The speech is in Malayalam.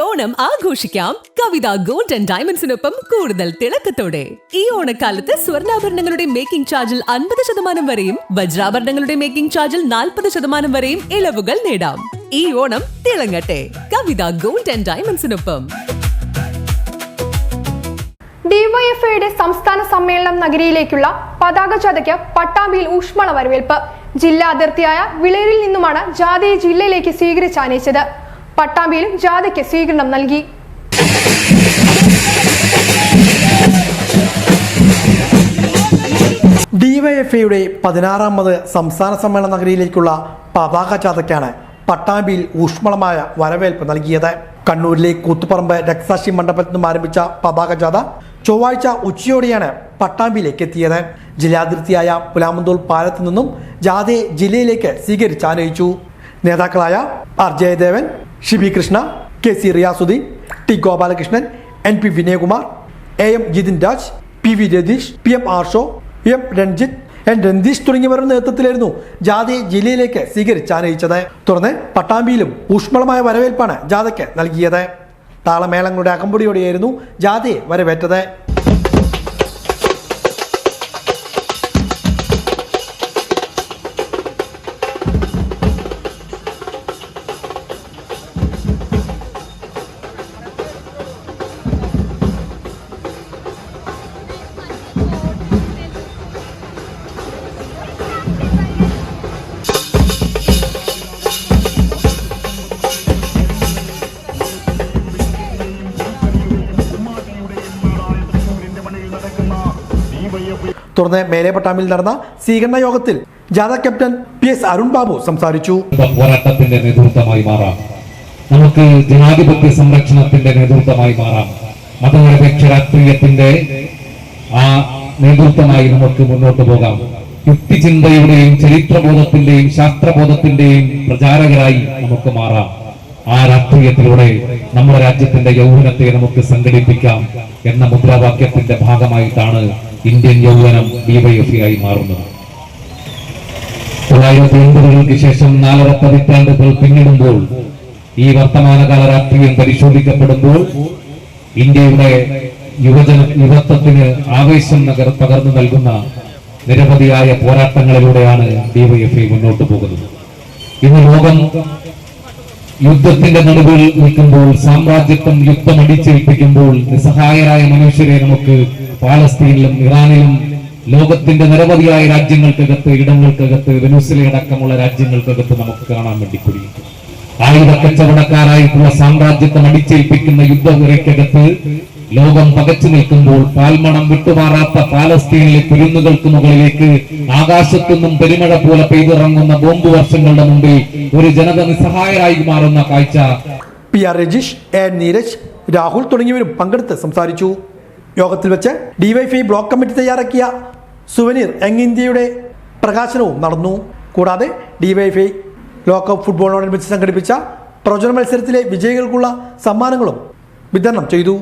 ഓണം ആഘോഷിക്കാം കവിത ഗോൾഡ് ആൻഡ് ഡയമണ്ട്സിനൊപ്പം കൂടുതൽ തിളക്കത്തോടെ. ഈ ഓണക്കാലത്ത് സ്വർണ്ണാഭരണങ്ങളുടെ മേക്കിംഗ് ചാർജിൽ 50% വരെയും വജ്രാഭരണങ്ങളുടെ മേക്കിംഗ് ചാർജിൽ 40% വരെയും ഇളവുകൾ നേടാം. ഈ ഓണം തിളങ്ങട്ടെ കവിത ഗോൾഡ് ആൻഡ് ഡയമണ്ട്സിനൊപ്പം. ഡിവൈഎഫ്ഐയുടെ സംസ്ഥാന സമ്മേളനം നഗരിയിലേക്കുള്ള പതാക ജാഥയ്ക്ക് പട്ടാമ്പിയിൽ ഊഷ്മള വരവേൽപ്പ്. ജില്ലാ അതിർത്തിയായ വിളയൂരിൽ നിന്നുമാണ് ജാഥയെ ജില്ലയിലേക്ക് സ്വീകരിച്ചാനയിച്ചത്. പട്ടാമ്പിയിലും ജാഥയ്ക്ക് സ്വീകരണം നൽകി. ഡിവൈഎഫ്ഐയുടെ 16ാമത് സംസ്ഥാന സമ്മേളന നഗരിയിലേക്കുള്ള പതാക ജാഥയ്ക്കാണ് പട്ടാമ്പിയിൽ ഊഷ്മളമായ വരവേൽപ്പ് നൽകിയത്. കണ്ണൂരിലെ കൂത്തുപറമ്പ് രക്തസാക്ഷി മണ്ഡപത്തിൽ നിന്നും ആരംഭിച്ച പതാക ജാഥ ചൊവ്വാഴ്ച ഉച്ചയോടെയാണ് പട്ടാമ്പിയിലേക്ക് എത്തിയത്. ജില്ലാതിർത്തിയായ പുലാമന്തോൾ പാലത്തു നിന്നും ജാഥയെ ജില്ലയിലേക്ക് സ്വീകരിച്ചാനയിച്ചു. നേതാക്കളായ R Jayadevan, Shibi Krishna, K C Riyasudheen, T Gopalakrishnan, N P Vinayakumar, A M Jithin Raj, P V Ratheesh, P M Arsho, M Ranjith, N Rantheesh തുടങ്ങിയവരുടെ നേതൃത്വത്തിലായിരുന്നു ജാഥയെ ജില്ലയിലേക്ക് സ്വീകരിച്ചാനയിച്ചത്. തുടർന്ന് പട്ടാമ്പിയിലും ഊഷ്മളമായ വരവേൽപ്പാണ് ജാഥയ്ക്ക് നൽകിയത്. താളമേളങ്ങളുടെ അകമ്പടിയോടെയായിരുന്നു ജാഥയെ വരവേറ്റത്. തുടർന്ന് മേലെ പട്ടാമ്പിൽ നടന്ന സ്വീകരണ യോഗത്തിൽ ജാഥ captain P S Arun Babu സംസാരിച്ചു. പോരാട്ടത്തിന്റെ നേതൃത്വമായി മാറാം, നമുക്ക് ജനാധിപത്യ സംരക്ഷണത്തിന്റെ നേതൃത്വമായി മാറാം, മതനിരപേക്ഷ രാഷ്ട്രീയത്തിന്റെ ആ നേതൃത്വമായി നമുക്ക് മുന്നോട്ട് പോകാം. യുക്തിചിന്തയുടെയും ചരിത്രബോധത്തിന്റെയും ശാസ്ത്രബോധത്തിന്റെയും പ്രചാരകരായി നമുക്ക് മാറാം. ആ രാഷ്ട്രീയത്തിലൂടെ നമ്മുടെ രാജ്യത്തിന്റെ യൗവനത്തെ നമുക്ക് സംഘടിപ്പിക്കാം എന്ന മുദ്രാവാക്യത്തിന്റെ ഭാഗമായിട്ടാണ് ഇന്ത്യൻ യൗവനം ഡിവൈഎഫ്ഐ ആയി മാറുന്നത്. 1980-കൾക്ക് ശേഷം 4.5 പതിറ്റാണ്ടുകൾ പിന്നിടുമ്പോൾ ഈ വർത്തമാനകാല രാഷ്ട്രീയം പരിശോധിക്കപ്പെടുമ്പോൾ ഇന്ത്യയുടെ യുവത്വത്തിന് ആവേശം പകർന്നു നൽകുന്ന നിരവധിയായ പോരാട്ടങ്ങളിലൂടെയാണ് ഡിവൈഎഫ്ഐ മുന്നോട്ട് പോകുന്നത്. ഇന്ന് ലോകം യുദ്ധത്തിന്റെ നടുവിൽ നിൽക്കുമ്പോൾ, സാമ്രാജ്യത്വം യുദ്ധം അടിച്ചേൽപ്പിക്കുമ്പോൾ നിസ്സഹായരായ മനുഷ്യരെ നമുക്ക് പാലസ്തീനിലും ഇറാനിലും ലോകത്തിന്റെ നിരവധിയായ രാജ്യങ്ങൾക്കകത്ത്, ഇടങ്ങൾക്കകത്ത്, വെനസ്വേലയടക്കമുള്ള രാജ്യങ്ങൾക്കകത്ത് നമുക്ക് കാണാൻ വേണ്ടി കഴിയും. ആയുധ കച്ചവടക്കാരായിട്ടുള്ള സാമ്രാജ്യത്വം അടിച്ചേൽപ്പിക്കുന്ന യുദ്ധവിറയ്ക്കകത്ത് ലോകം പകച്ചു നിൽക്കുമ്പോൾ പാൽമണം വിട്ടുമാറാത്ത പാലസ്തീനിലെ കുരുന്നുകൾക്ക് മുകളിലേക്ക് ആകാശത്തുനിന്നും പെരുമഴ പോലെ പെയ്തിറങ്ങുന്ന ബോംബ് വർഷങ്ങളുടെ മുമ്പിൽ ഒരു ജനത നിസ്സഹായരായി മാറുന്ന കാഴ്ച. P R Rajeesh, A Neeraj, Rahul തുടങ്ങിയവരും പങ്കെടുത്ത് സംസാരിച്ചു. യോഗത്തിൽ വെച്ച് ഡിവൈഎഫ്ഐ ബ്ലോക്ക് കമ്മിറ്റി തയ്യാറാക്കിയ സുവനീർ യങ് ഇന്ത്യയുടെ പ്രകാശനവും നടന്നു. കൂടാതെ ഡിവൈഎഫ്ഐ ലോകകപ്പ് ഫുട്ബോളിനോടനുബന്ധിച്ച് സംഘടിപ്പിച്ച പ്രവചന മത്സരത്തിലെ വിജയികൾക്കുള്ള സമ്മാനങ്ങളും വിതരണം ചെയ്തു.